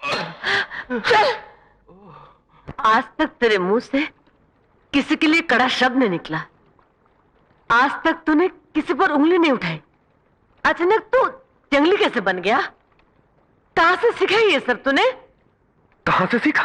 चल। आज तक तेरे मुंह से किसी के लिए कड़ा शब्द नहीं निकला। आज तक तूने किसी पर उंगली नहीं उठाई। अचानक तू जंगली कैसे बन गया? कहां से सीखा ये सब तूने? कहां से सीखा?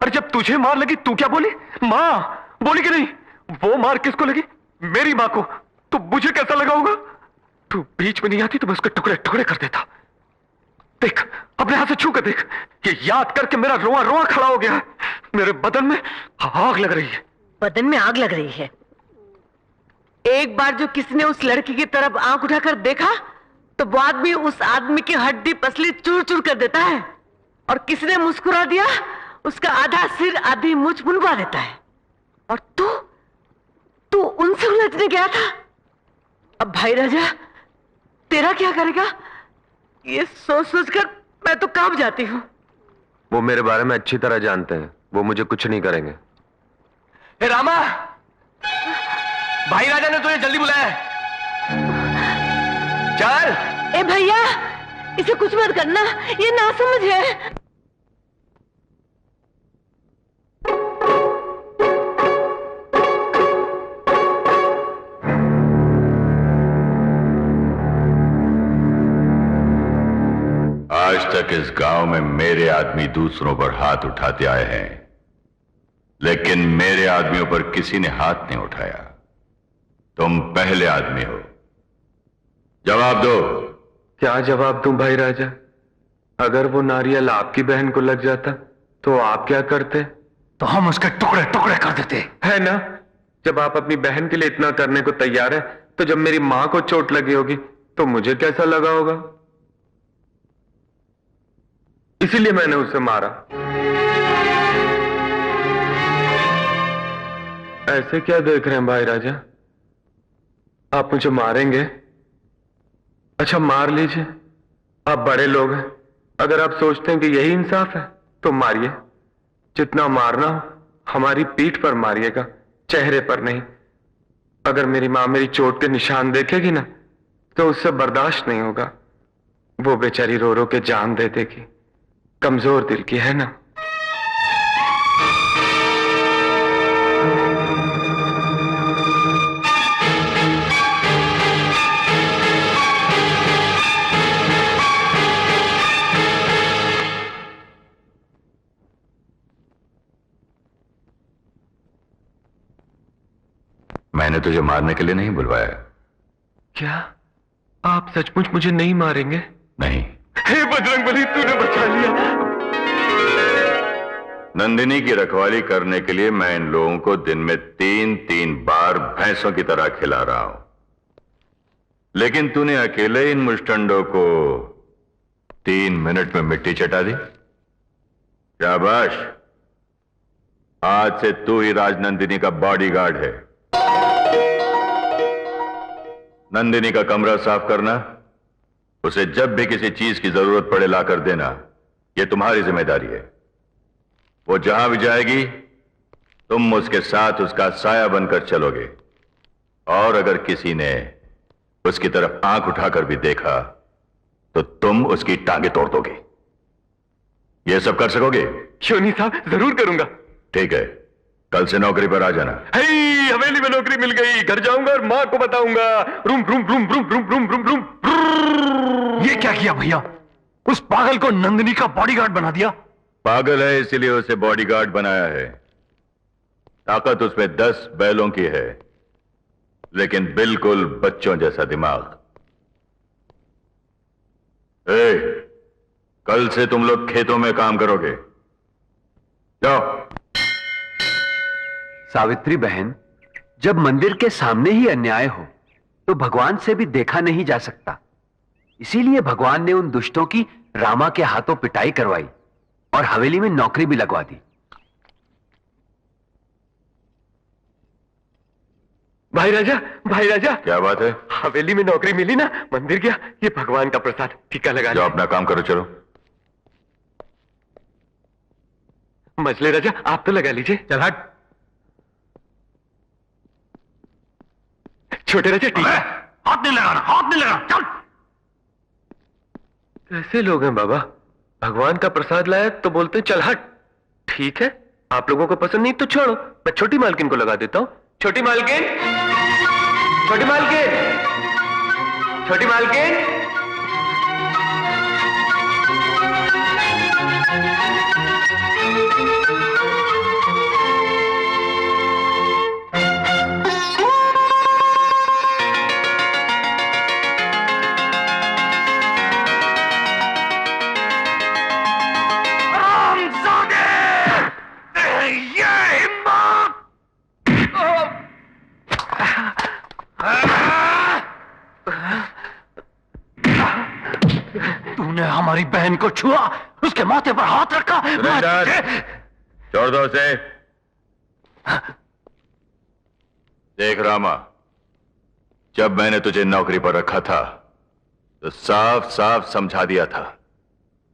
अरे जब तुझे मार लगी तू क्या बोली? माँ बोली कि नहीं? वो मार किसको लगी? मेरी माँ को। तो मुझे कैसा लगा होगा? तू बीच में नहीं आती तो मैं उसके टुकड़े टुकड़े कर देता। देख अपने हाथ से छू कर देख, ये याद करके मेरा रोआ रोआ खड़ा हो गया है। मेरे बदन में आग लग रही है। बदन में आग लग रही है? एक बार जो किसी ने उस लड़की की तरफ आंख उठाकर देखा तो वो आदमी उस आदमी की हड्डी पसली चूर चूर कर देता है, और किसी ने मुस्कुरा दिया उसका आधा सिर आधी मुझ मुनवा देता है। और तू उनसे उलझने गया था। अब भाई राजा तेरा क्या करेगा? ये सोच सोच कर मैं तो कांप जाती हूं। वो मेरे बारे में अच्छी तरह जानते हैं, वो मुझे कुछ नहीं करेंगे। हे रामा, भाई राजा ने तुझे जल्दी बुलाया है। चल। ए भैया इसे कुछ मत करना, ये नासमझ है। आज तक इस गांव में मेरे आदमी दूसरों पर हाथ उठाते आए हैं, लेकिन मेरे आदमियों पर किसी ने हाथ नहीं उठाया। तुम पहले आदमी हो। जवाब दो। क्या जवाब दूं भाई राजा? अगर वो नारियल आपकी बहन को लग जाता तो आप क्या करते? तो हम उसके टुकड़े टुकड़े कर देते। है ना? जब आप अपनी बहन के लिए इतना करने को तैयार है, तो जब मेरी मां को चोट लगी होगी तो मुझे कैसा लगा होगा? इसीलिए मैंने उसे मारा। ऐसे क्या देख रहे हैं भाई राजा? आप मुझे मारेंगे? अच्छा मार लीजिए, आप बड़े लोग हैं। अगर आप सोचते हैं कि यही इंसाफ है तो मारिए। जितना मारना हो हमारी पीठ पर मारिएगा, चेहरे पर नहीं। अगर मेरी मां मेरी चोट के निशान देखेगी ना तो उससे बर्दाश्त नहीं होगा। वो बेचारी रो रो के जान दे देगी। कमजोर दिल की है ना। मैंने तुझे मारने के लिए नहीं बुलवाया। क्या आप सचमुच मुझे नहीं मारेंगे? नहीं। हे बजरंगबली, तूने बचा लिया। नंदिनी की रखवाली करने के लिए मैं इन लोगों को दिन में 3-3 बार भैंसों की तरह खिला रहा हूं, लेकिन तूने अकेले इन मुष्टंडों को 3 मिनट में मिट्टी चटा दी। शाबाश, आज से तू ही राजनंदिनी का बॉडीगार्ड है। नंदिनी का कमरा साफ करना, उसे जब भी किसी चीज की जरूरत पड़े ला कर देना, यह तुम्हारी जिम्मेदारी है। वो जहां भी जाएगी तुम उसके साथ उसका साया बनकर चलोगे, और अगर किसी ने उसकी तरफ आंख उठाकर भी देखा तो तुम उसकी टांगे तोड़ दोगे। यह सब कर सकोगे? क्यों नहीं साहब, जरूर करूंगा। ठीक है, कल से नौकरी पर आ जाना। हवेली में नौकरी मिल गई, घर जाऊंगा और मां को बताऊंगा। Room room room room room room room room. ये क्या किया भैया? उस पागल को नंदिनी का बॉडीगार्ड बना दिया। पागल है इसीलिए उसे बॉडीगार्ड बनाया है। ताकत उसमें 10 बैलों की है, लेकिन बिल्कुल बच्चों जैसा दिमाग। कल से तुम लोग खेतों में काम करोगे। जाओ। सावित्री बहन, जब मंदिर के सामने ही अन्याय हो तो भगवान से भी देखा नहीं जा सकता। इसीलिए भगवान ने उन दुष्टों की रामा के हाथों पिटाई करवाई और हवेली में नौकरी भी लगवा दी। भाई राजा, क्या बात है? हवेली में नौकरी मिली ना, मंदिर गया, ये भगवान का प्रसाद। टीका लगा जाओ अपना काम करो, चलो। मजले राजा, आप तो लगा लीजिए। चल हट। छोटे राजा, टीका। हाथ नहीं लगाना, हाथ नहीं लगाना, चल। कैसे लोग हैं बाबा? भगवान का प्रसाद लाया तो बोलते चल हट। ठीक है, आप लोगों को पसंद नहीं तो छोड़ो, मैं छोटी मालकिन को लगा देता हूं। छोटी मालकिन, छोटी मालकिन, छोटी मालकिन। तूने हमारी बहन को छुआ, उसके माथे पर हाथ रखा। छोड़ दो उसे। देख रामा, जब मैंने तुझे नौकरी पर रखा था तो साफ साफ समझा दिया था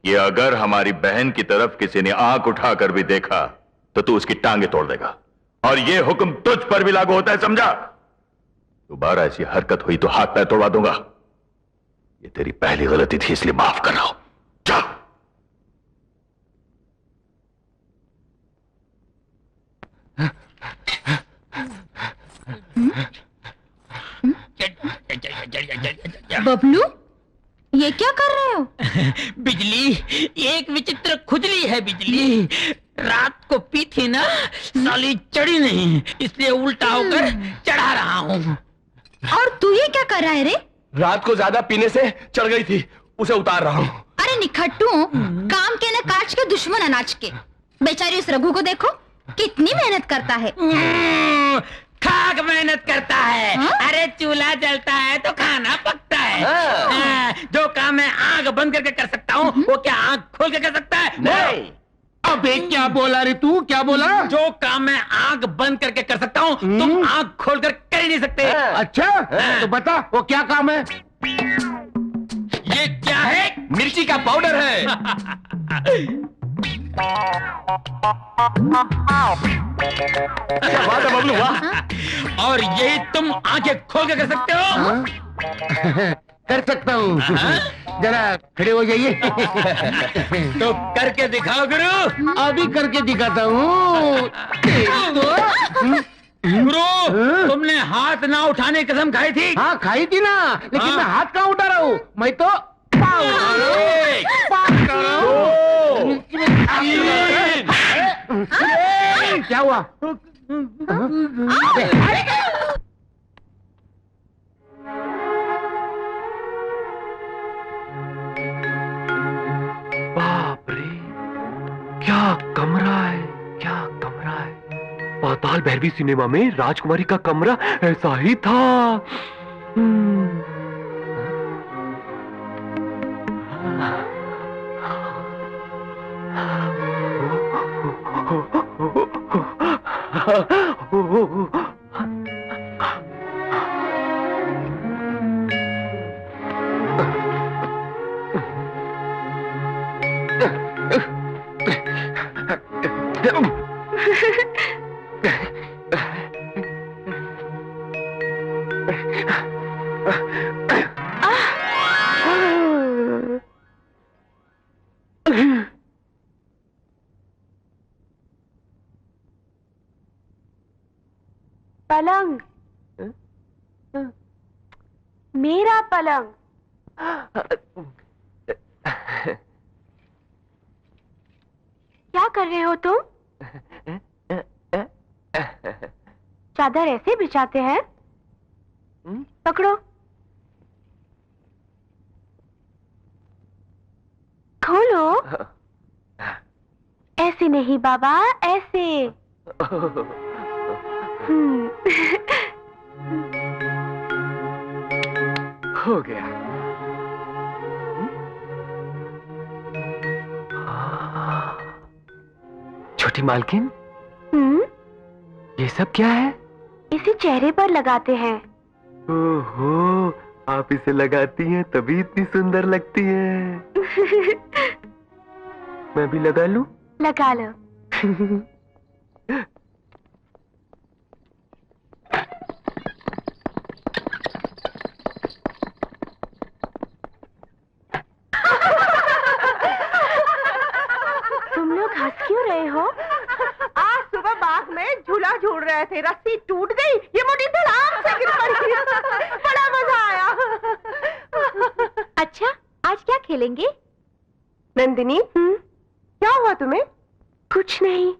कि अगर हमारी बहन की तरफ किसी ने आंख उठाकर भी देखा तो तू उसकी टांगे तोड़ देगा, और यह हुक्म तुझ पर भी लागू होता है, समझा? दोबारा ऐसी हरकत हुई तो हाथ पैर तोड़वा दूंगा। ये तेरी पहली गलती थी, इसलिए माफ कर रहा हूं। जाओ। बबलू, ये क्या कर रहे हो? बिजली, एक विचित्र खुजली है बिजली। रात को पी थी ना, साली चढ़ी नहीं, इसलिए उल्टा होकर चढ़ा रहा हूँ। और तू ये क्या कर रहा है रे? रात को ज्यादा पीने से चढ़ गई थी, उसे उतार रहा हूँ। अरे निखट्टू, काम के न काज के, दुश्मन अनाज के। बेचारी उस रघु को देखो, कितनी मेहनत करता है। खाक मेहनत करता है। हाँ? अरे चूल्हा जलता है तो खाना पकता है। हाँ, जो काम मैं आंख बंद करके कर सकता हूँ, वो क्या आंख खोल के कर सकता है? नहीं। अबे क्या बोला रे तू, क्या बोला? जो काम मैं आंख बंद करके कर सकता हूँ, तुम आंख खोलकर कर ही नहीं सकते। अच्छा, तो बता वो क्या काम है? ये क्या है? मिर्ची का पाउडर है। क्या बात है बबलू, वाह। और यही तुम आंखें खोल के कर सकते हो? कर सकता हूँ। जरा खड़े हो जाइए। तो करके दिखाओ गुरु। अभी करके दिखाता हूँ। गुरु, तुमने हाथ ना उठाने की कसम खाई थी। हाँ खाई थी ना, लेकिन हाँ। मैं हाथ कहाँ उठा रहा हूँ, मैं तो पाँव उठा रहा हूँ। एक, पाँव उठा रहा हूँ। क्या हुआ? बाप रे, क्या कमरा है, क्या कमरा है। पाताल भैरवी सिनेमा में राजकुमारी का कमरा ऐसा ही था। पलंग, मेरा पलंग। क्या कर रहे हो तुम? चादर ऐसे बिछाते हैं? पकड़ो। खोलो। ऐसे नहीं बाबा, ऐसे। हो गया। छोटी मालकिन, ये सब क्या है? इसे चेहरे पर लगाते हैं। ओहो, आप इसे लगाती हैं तभी इतनी सुंदर लगती हैं। मैं भी लगा लूं? लगा लो। गए थे, रस्सी टूट गई, ये मोटी धड़ाम से गिर पड़ी। बड़ा मजा आया। अच्छा, आज क्या खेलेंगे? नंदिनी, क्या हुआ तुम्हें? कुछ नहीं।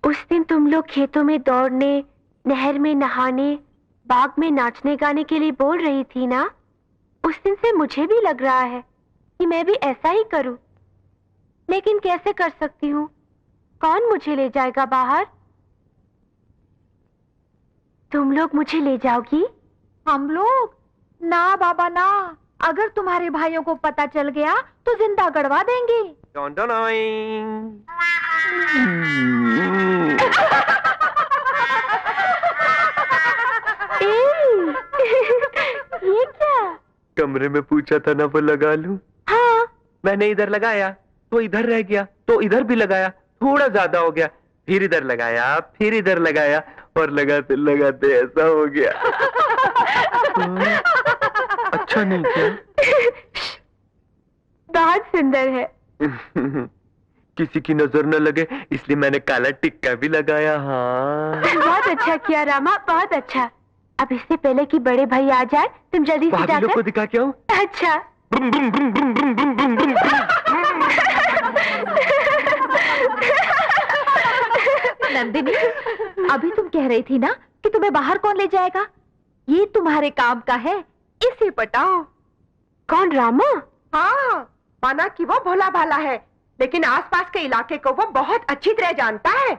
उस दिन तुम लोग खेतों में दौड़ने, नहर में नहाने, बाग में नाचने गाने के लिए बोल रही थी ना? उस दिन से मुझे भी लग रहा है कि मैं भी ऐसा ही करूं। लेकिन कैसे कर सकती हूँ? कौन मुझे ले जाएगा बाहर? तुम लोग मुझे ले जाओगी? हम लोग? ना बाबा ना, अगर तुम्हारे भाइयों को पता चल गया तो जिंदा गड़वा देंगे। ये क्या? कमरे में पूछा था ना, वो लगा लूं? हाँ। मैंने इधर लगाया तो इधर रह गया, तो इधर भी लगाया, थोड़ा ज्यादा हो गया, फिर इधर लगाया, फिर इधर लगाया, और लगाते लगाते ऐसा हो गया। अच्छा नहीं क्या? बहुत सुंदर है। किसी की नजर न लगे इसलिए मैंने काला टिक्का भी लगाया। हाँ, बहुत अच्छा किया रामा, बहुत अच्छा। अब इससे पहले कि बड़े भाई आ जाए, तुम जल्दी से भाभी लोग जाकर। को दिखा के आऊं? अच्छा। नंदिनी, अभी तुम कह रही थी ना कि तुम्हें बाहर कौन ले जाएगा? ये तुम्हारे काम का है, इसे पटाओ। कौन, रामा? हाँ, माना कि वो भोला भाला है, लेकिन आसपास के इलाके को वो बहुत अच्छी तरह जानता है।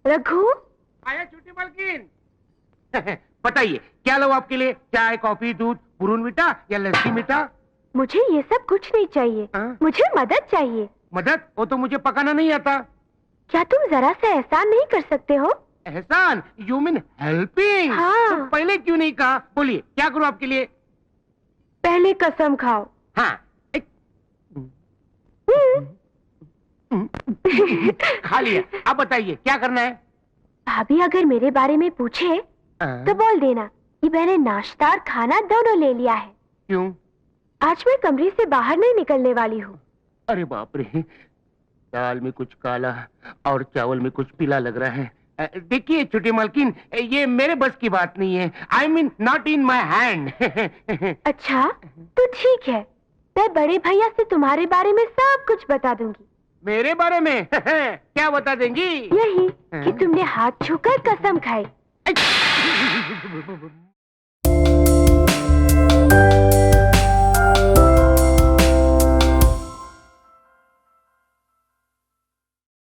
रघु, आया छोटी मालकिन। बताइए क्या लो आपके लिए? चाय, कॉफी, दूध, बुरूनविटा या लस्सी मीठा? मुझे ये सब कुछ नहीं चाहिए। हाँ? मुझे मदद चाहिए। मदद? वो तो मुझे पकाना नहीं आता। क्या तुम जरा सा एहसान नहीं कर सकते हो? एहसान? You mean helping? हाँ। तो पहले क्यों नहीं कहा? बोलिए क्या करूं आपके लिए? पहले कसम खाओ। हाँ, खा लिया। अब बताइए क्या करना है? भाभी अगर मेरे बारे में पूछे तो बोल देना कि मैंने नाश्ता और खाना दोनों ले लिया है। क्यों? आज मैं कमरे से बाहर नहीं निकलने वाली हूँ। अरे बाप रे, दाल में कुछ काला और चावल में कुछ पीला लग रहा है। देखिए छोटी मालकिन, ये मेरे बस की बात नहीं है। I mean not in my hand. अच्छा, तो ठीक है, मैं बड़े भैया से तुम्हारे बारे में सब कुछ बता दूंगी। मेरे बारे में? क्या बता देंगी? यही कि तुमने हाथ छूकर कसम खाई।